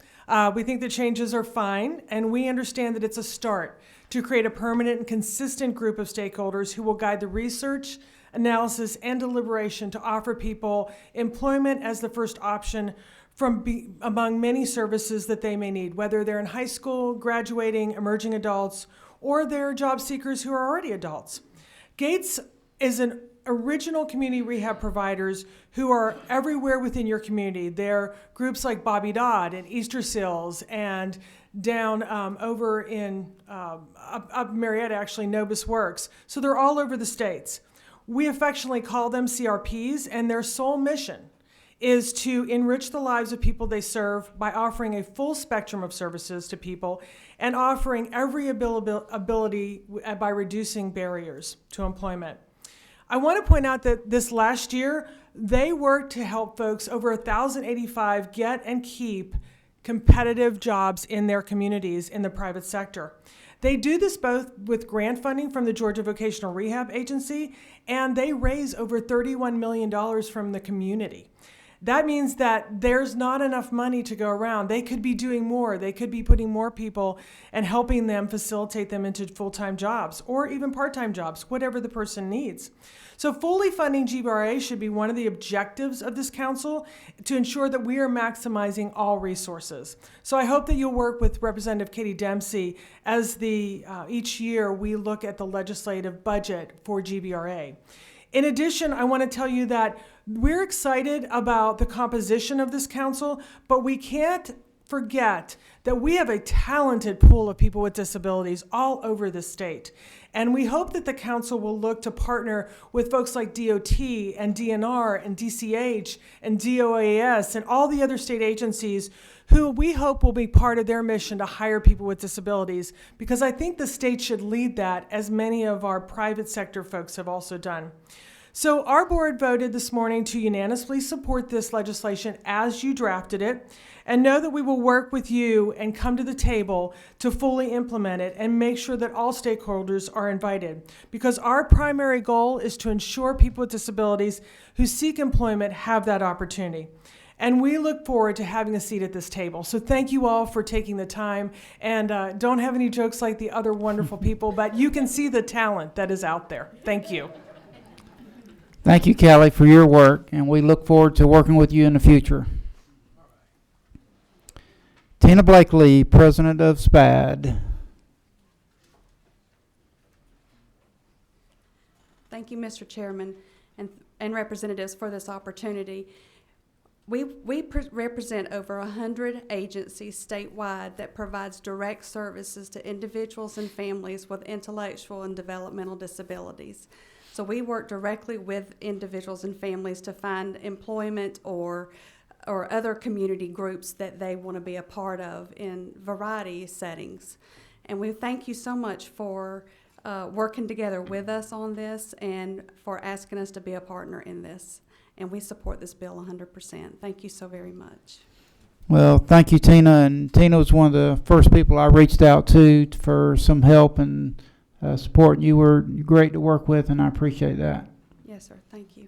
We think the changes are fine, and we understand that it's a start to create a permanent and consistent group of stakeholders who will guide the research, analysis, and deliberation to offer people employment as the first option from among many services that they may need, whether they're in high school, graduating, emerging adults, or they're job seekers who are already adults. GATES is an original community rehab providers who are everywhere within your community. They're groups like Bobby Dodd and Easter Seals and down over in up Marietta, actually, Novus Works. So they're all over the states. We affectionately call them CRPs, and their sole mission is to enrich the lives of people they serve by offering a full spectrum of services to people and offering every ability by reducing barriers to employment. I want to point out that this last year, they worked to help folks, over 1,085, get and keep competitive jobs in their communities in the private sector. They do this both with grant funding from the Georgia Vocational Rehab Agency, and they raise over $31 million from the community. That means that there's not enough money to go around. They could be doing more. They could be putting more people and helping them facilitate them into full-time jobs or even part-time jobs, whatever the person needs. So fully funding GBRA should be one of the objectives of this council to ensure that we are maximizing all resources. So I hope that you'll work with Representative Katie Dempsey as each year we look at the legislative budget for GBRA. In addition, I want to tell you that we're excited about the composition of this council, but we can't forget that we have a talented pool of people with disabilities all over the state. And we hope that the council will look to partner with folks like DOT and DNR and DCH and DOAS and all the other state agencies who we hope will be part of their mission to hire people with disabilities, because I think the state should lead that, as many of our private sector folks have also done. So our board voted this morning to unanimously support this legislation as you drafted it, and know that we will work with you and come to the table to fully implement it and make sure that all stakeholders are invited, because our primary goal is to ensure people with disabilities who seek employment have that opportunity. And we look forward to having a seat at this table. So thank you all for taking the time, and don't have any jokes like the other wonderful people, but you can see the talent that is out there. Thank you. Thank you, Callie, for your work, and we look forward to working with you in the future. Tina Blakely, President of SPAD. Thank you, Mr. Chairman and representatives, for this opportunity. We represent over 100 agencies statewide that provides direct services to individuals and families with intellectual and developmental disabilities. So we work directly with individuals and families to find employment or or other community groups that they want to be a part of in variety settings. And we thank you so much for working together with us on this and for asking us to be a partner in this. And we support this bill 100%. Thank you so very much. Well, thank you, Tina. And Tina was one of the first people I reached out to for some help and support. You were great to work with, and I appreciate that. Yes, sir. Thank you.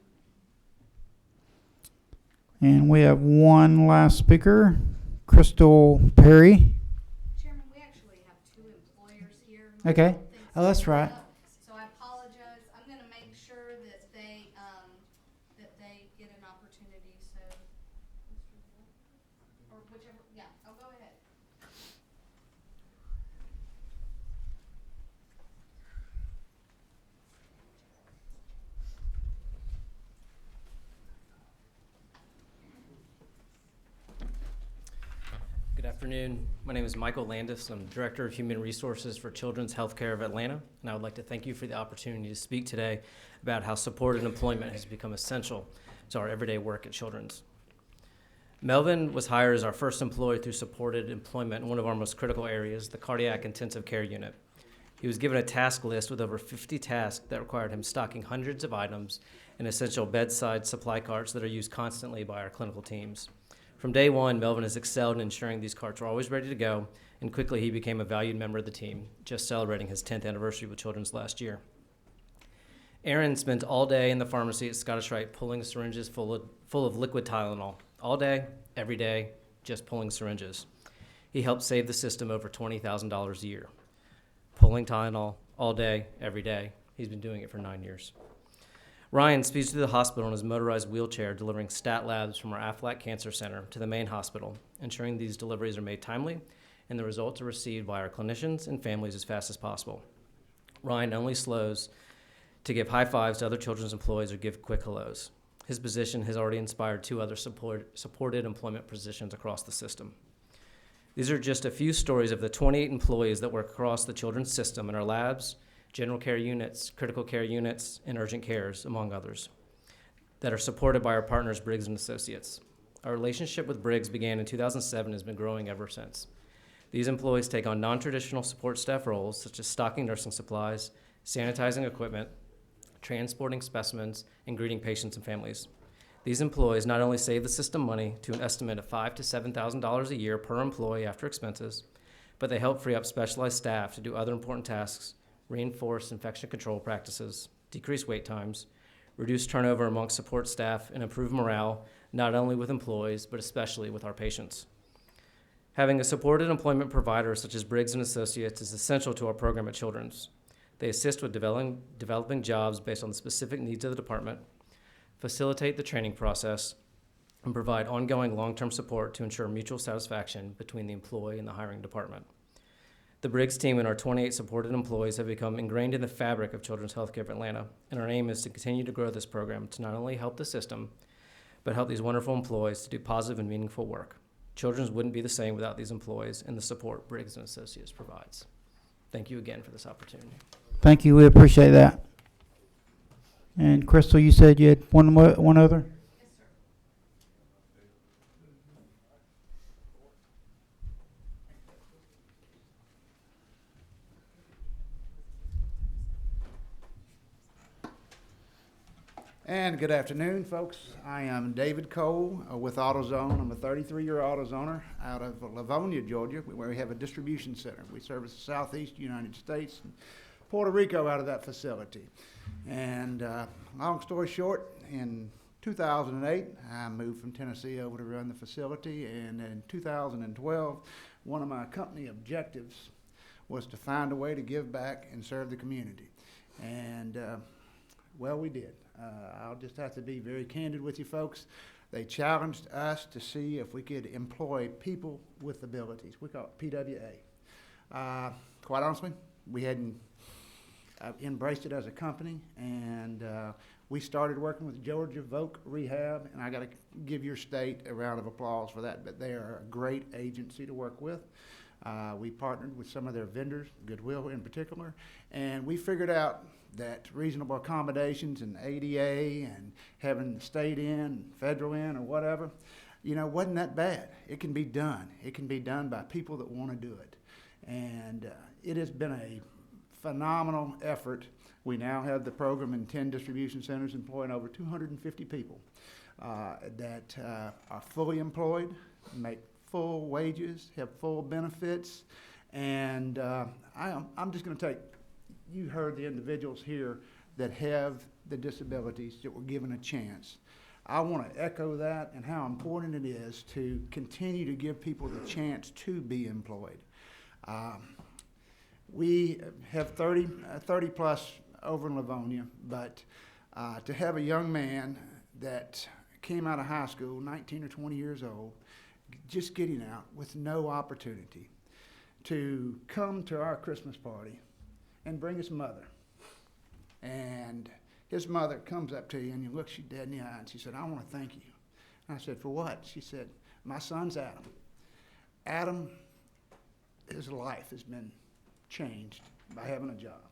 And we have one last speaker, Crystal Perry. Chairman, we actually have two employers here. Okay. Oh, that's right. So I apologize. I'm going to make sure that they get an opportunity. So, or whichever. Yeah, I'll go ahead. Good afternoon. My name is Michael Landis. I'm Director of Human Resources for Children's Healthcare of Atlanta, and I would like to thank you for the opportunity to speak today about how supported employment has become essential to our everyday work at Children's. Melvin was hired as our first employee through supported employment in one of our most critical areas, the cardiac intensive care unit. He was given a task list with over 50 tasks that required him stocking hundreds of items and essential bedside supply carts that are used constantly by our clinical teams. From day one, Melvin has excelled in ensuring these carts were always ready to go, and quickly he became a valued member of the team, just celebrating his 10th anniversary with Children's last year. Aaron spent all day in the pharmacy at Scottish Rite pulling syringes full of liquid Tylenol. All day, every day, just pulling syringes. He helped save the system over $20,000 a year. Pulling Tylenol all day, every day. He's been doing it for 9 years. Ryan speeds to the hospital in his motorized wheelchair, delivering stat labs from our Aflac Cancer Center to the main hospital, ensuring these deliveries are made timely and the results are received by our clinicians and families as fast as possible. Ryan only slows to give high fives to other Children's employees or give quick hellos. His position has already inspired 2 other supported employment positions across the system. These are just a few stories of the 28 employees that work across the Children's system in our labs, general care units, critical care units, and urgent cares, among others, that are supported by our partners, Briggs & Associates. Our relationship with Briggs began in 2007 and has been growing ever since. These employees take on non-traditional support staff roles, such as stocking nursing supplies, sanitizing equipment, transporting specimens, and greeting patients and families. These employees not only save the system money to an estimate of $5,000 to $7,000 a year per employee after expenses, but they help free up specialized staff to do other important tasks, reinforce infection control practices, decrease wait times, reduce turnover amongst support staff, and improve morale, not only with employees, but especially with our patients. Having a supported employment provider such as Briggs & Associates is essential to our program at Children's. They assist with developing jobs based on the specific needs of the department, facilitate the training process, and provide ongoing long-term support to ensure mutual satisfaction between the employee and the hiring department. The Briggs team and our 28 supported employees have become ingrained in the fabric of Children's Healthcare of Atlanta, and our aim is to continue to grow this program to not only help the system, but help these wonderful employees to do positive and meaningful work. Children's wouldn't be the same without these employees and the support Briggs & Associates provides. Thank you again for this opportunity. Thank you. We appreciate that. And Crystal, you said you had one other? And good afternoon, folks. I am David Cole with AutoZone. I'm a 33-year AutoZoner out of Livonia, Georgia, where we have a distribution center. We service the southeast United States and Puerto Rico out of that facility. And long story short, in 2008, I moved from Tennessee over to run the facility. And in 2012, one of my company objectives was to find a way to give back and serve the community. And well, we did. I'll just have to be very candid with you folks. They challenged us to see if we could employ people with abilities. We call it PWA. Quite honestly, we hadn't embraced it as a company, and we started working with Georgia Voc Rehab, and I got to give your state a round of applause for that, but they are a great agency to work with. We partnered with some of their vendors, Goodwill in particular, and we figured out that reasonable accommodations and ADA and having state in, federal in, or whatever, wasn't that bad. It can be done. It can be done by people that want to do it. And it has been a phenomenal effort. We now have the program in 10 distribution centers employing over 250 people that are fully employed, make full wages, have full benefits. And I'm just going to take, you heard the individuals here that have the disabilities that were given a chance. I want to echo that and how important it is to continue to give people the chance to be employed. We have 30 plus over in Livonia, but to have a young man that came out of high school, 19 or 20 years old, just getting out with no opportunity, to come to our Christmas party and bring his mother. And his mother comes up to you and you looks you dead in the eye and she said, "I want to thank you." And I said, "For what?" She said, "My son's Adam. Adam, his life has been changed by having a job.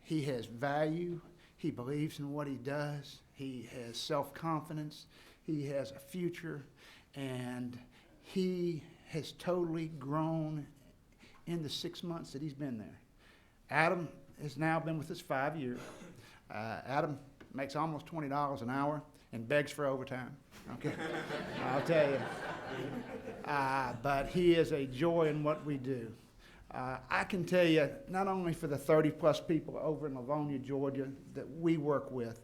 He has value. He believes in what he does. He has self-confidence. He has a future. And he has totally grown in the 6 months that he's been there." Adam has now been with us 5 years. Adam makes almost $20 an hour and begs for overtime. Okay, I'll tell you. But he is a joy in what we do. I can tell you, not only for the 30 plus people over in Livonia, Georgia, that we work with,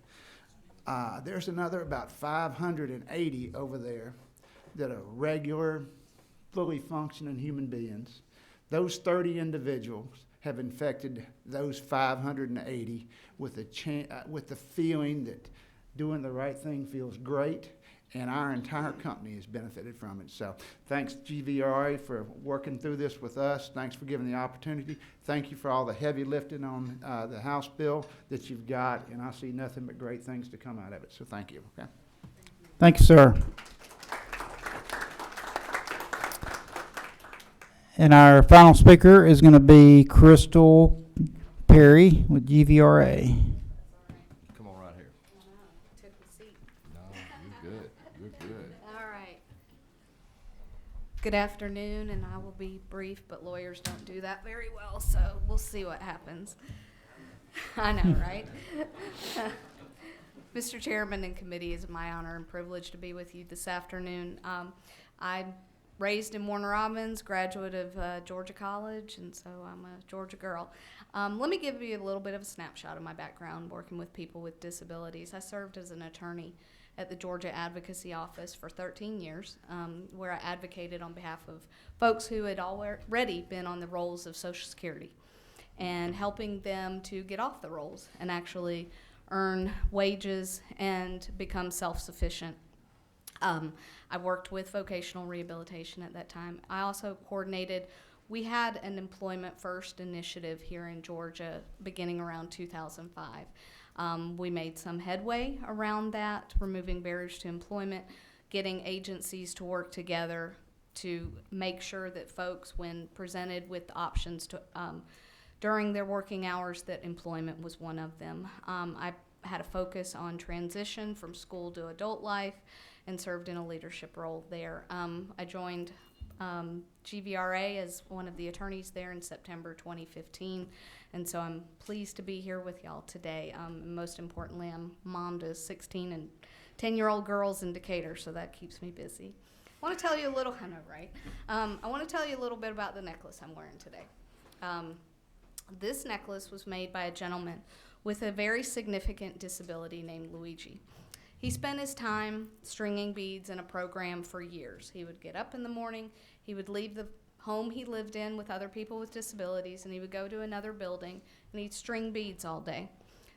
there's another about 580 over there that are regular, fully functioning human beings. Those 30 individuals have infected those 580 with the feeling that doing the right thing feels great, and our entire company has benefited from it. So thanks, GVRA, for working through this with us. Thanks for giving the opportunity. Thank you for all the heavy lifting on the House bill that you've got, and I see nothing but great things to come out of it. So thank you. Okay? Thank you, sir. And our final speaker is going to be Crystal Perry with GVRA. Come on right here. Took the seat. No, you're good. You're good. All right. Good afternoon, and I will be brief, but lawyers don't do that very well, so we'll see what happens. I know, right? Mr. Chairman and committee, it's my honor and privilege to be with you this afternoon. I'm raised in Warner Robins, graduate of Georgia College, and so I'm a Georgia girl. Let me give you a little bit of a snapshot of my background working with people with disabilities. I served as an attorney at the Georgia Advocacy Office for 13 years, where I advocated on behalf of folks who had already been on the rolls of Social Security and helping them to get off the rolls and actually earn wages and become self-sufficient. I worked with vocational rehabilitation at that time. I also coordinated, we had an Employment First initiative here in Georgia beginning around 2005. We made some headway around that, removing barriers to employment, getting agencies to work together to make sure that folks, when presented with options to, during their working hours, that employment was one of them. I had a focus on transition from school to adult life and served in a leadership role there. I joined GVRA as one of the attorneys there in September 2015, and so I'm pleased to be here with y'all today. Most importantly, I'm mom to 16 and 10-year-old girls in Decatur, so that keeps me busy. I want to tell you a little, I know, right? I want to tell you a little bit about the necklace I'm wearing today. This necklace was made by a gentleman with a very significant disability named Luigi. He spent his time stringing beads in a program for years. He would get up in the morning, he would leave the home he lived in with other people with disabilities, and he would go to another building, and he'd string beads all day.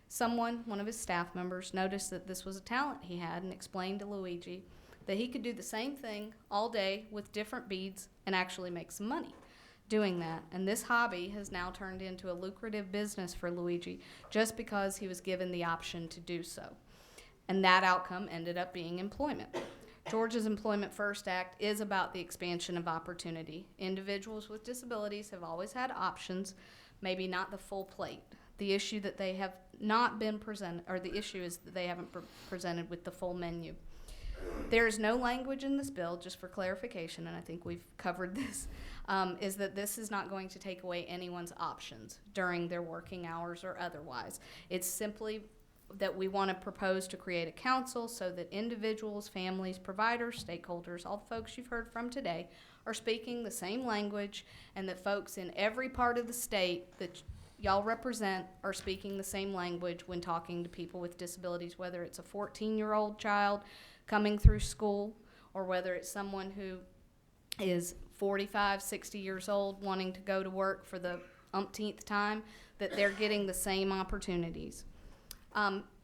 Someone, one of his staff members, noticed that this was a talent he had and explained to Luigi that he could do the same thing all day with different beads and actually make some money doing that. And this hobby has now turned into a lucrative business for Luigi just because he was given the option to do so. And that outcome ended up being employment. Georgia's Employment First Act is about the expansion of opportunity. Individuals with disabilities have always had options, maybe not the full plate. The issue that they have not been presented, or the issue is that they haven't presented with the full menu. There is no language in this bill, just for clarification, and I think we've covered this, is that this is not going to take away anyone's options during their working hours or otherwise. It's simply that we want to propose to create a council so that individuals, families, providers, stakeholders, all the folks you've heard from today, are speaking the same language, and that folks in every part of the state that y'all represent are speaking the same language when talking to people with disabilities, whether it's a 14-year-old child coming through school, or whether it's someone who is 45, 60 years old wanting to go to work for the umpteenth time, that they're getting the same opportunities.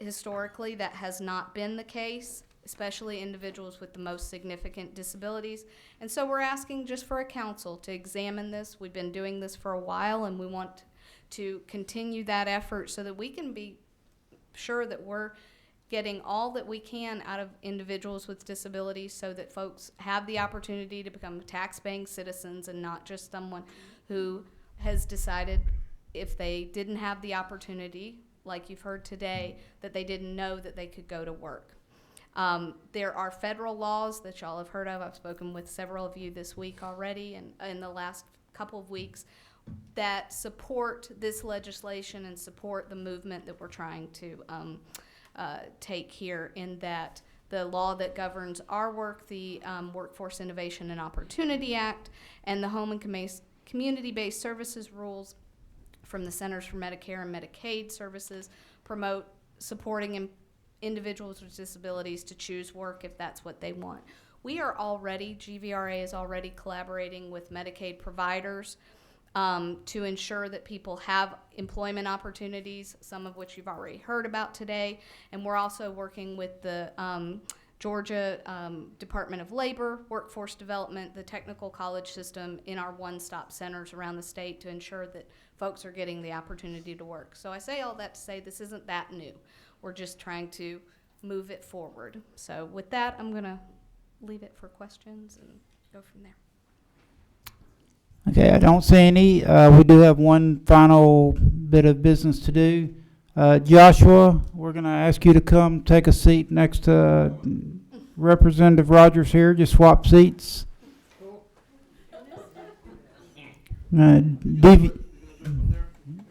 Historically, that has not been the case, especially individuals with the most significant disabilities. And so we're asking just for a council to examine this. We've been doing this for a while, and we want to continue that effort so that we can be sure that we're getting all that we can out of individuals with disabilities, so that folks have the opportunity to become tax-paying citizens and not just someone who has decided, if they didn't have the opportunity, like you've heard today, that they didn't know that they could go to work. There are federal laws that y'all have heard of. I've spoken with several of you this week already, and in the last couple of weeks, that support this legislation and support the movement that we're trying to take here, in that the law that governs our work, the Workforce Innovation and Opportunity Act, and the Home and Community-Based Services rules from the Centers for Medicare and Medicaid Services promote supporting individuals with disabilities to choose work if that's what they want. We are already, GVRA is already collaborating with Medicaid providers to ensure that people have employment opportunities, some of which you've already heard about today. And we're also working with the Georgia Department of Labor, Workforce Development, the technical college system in our one-stop centers around the state to ensure that folks are getting the opportunity to work. So I say all that to say this isn't that new. We're just trying to move it forward. So with that, I'm going to leave it for questions and go from there. Okay, I don't see any. We do have one final bit of business to do. Joshua, we're going to ask you to come take a seat next to Representative Rogers here. Just swap seats.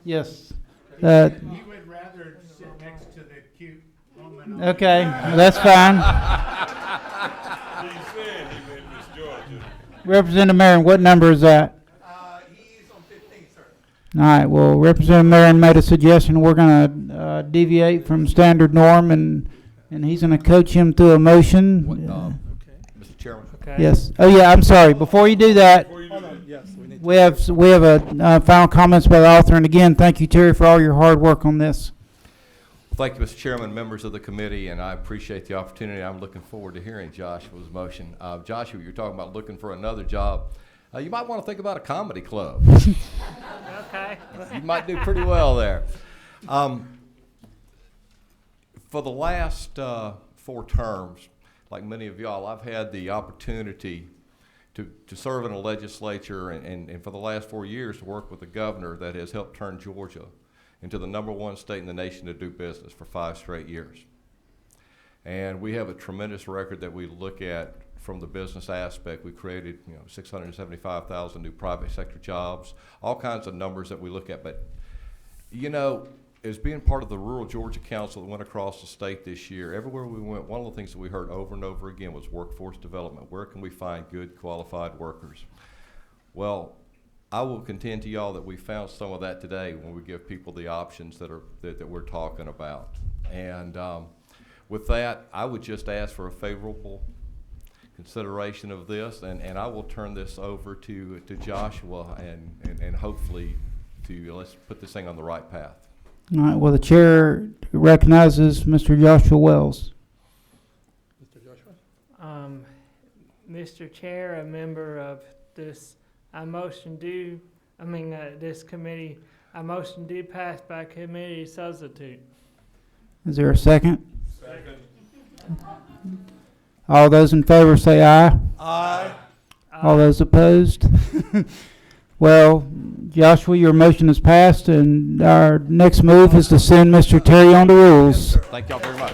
Yes. He would rather sit next to the cute woman. Okay, that's fine. He said he meant Miss Georgia. Representative Marion, what number is that? He's on 15, sir. All right, well, Representative Marion made a suggestion. We're going to deviate from standard norm, and he's going to coach him through a motion. Mr. Chairman. Okay. Yes. Oh, yeah, I'm sorry. Before you do that, we have a final comments by the author. And again, thank you, Terry, for all your hard work on this. Thank you, Mr. Chairman, members of the committee, and I appreciate the opportunity. I'm looking forward to hearing Joshua's motion. Joshua, you're talking about looking for another job. You might want to think about a comedy club. Okay. You might do pretty well there. For the last 4 terms, like many of y'all, I've had the opportunity to serve in a legislature and for the last 4 years to work with a governor that has helped turn Georgia into the '1 state in the nation to do business for 5 straight years. And we have a tremendous record that we look at from the business aspect. We created 675,000 new private sector jobs, all kinds of numbers that we look at. But, as being part of the Rural Georgia Council that went across the state this year, everywhere we went, one of the things that we heard over and over again was workforce development. Where can we find good, qualified workers? Well, I will contend to y'all that we found some of that today when we give people the options that we're talking about. And with that, I would just ask for a favorable consideration of this, and I will turn this over to Joshua and hopefully let's put this thing on the right path. All right, well, the chair recognizes Mr. Joshua Wells. Mr. Joshua? Mr. Chair, a member of this, this committee, I motion do pass by committee substitute. Is there a second? Second. All those in favor say aye. Aye. All those opposed? Well, Joshua, your motion is passed, and our next move is to send Mr. Terry on the rules. Thank y'all very much.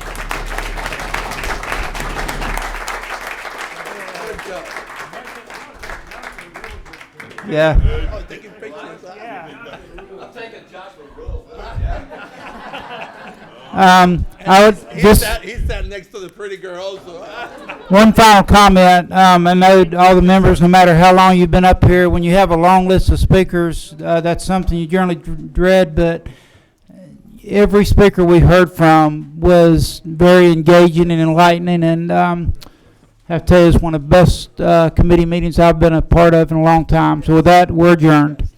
Yeah. Oh, taking pictures. I'm taking Joshua Rules. I would just He sat next to the pretty girl. So. one final comment. I know all the members, no matter how long you've been up here, when you have a long list of speakers, that's something you generally dread. But every speaker we heard from was very engaging and enlightening, and I have to tell you, it's one of the best committee meetings I've been a part of in a long time. So with that, we're adjourned.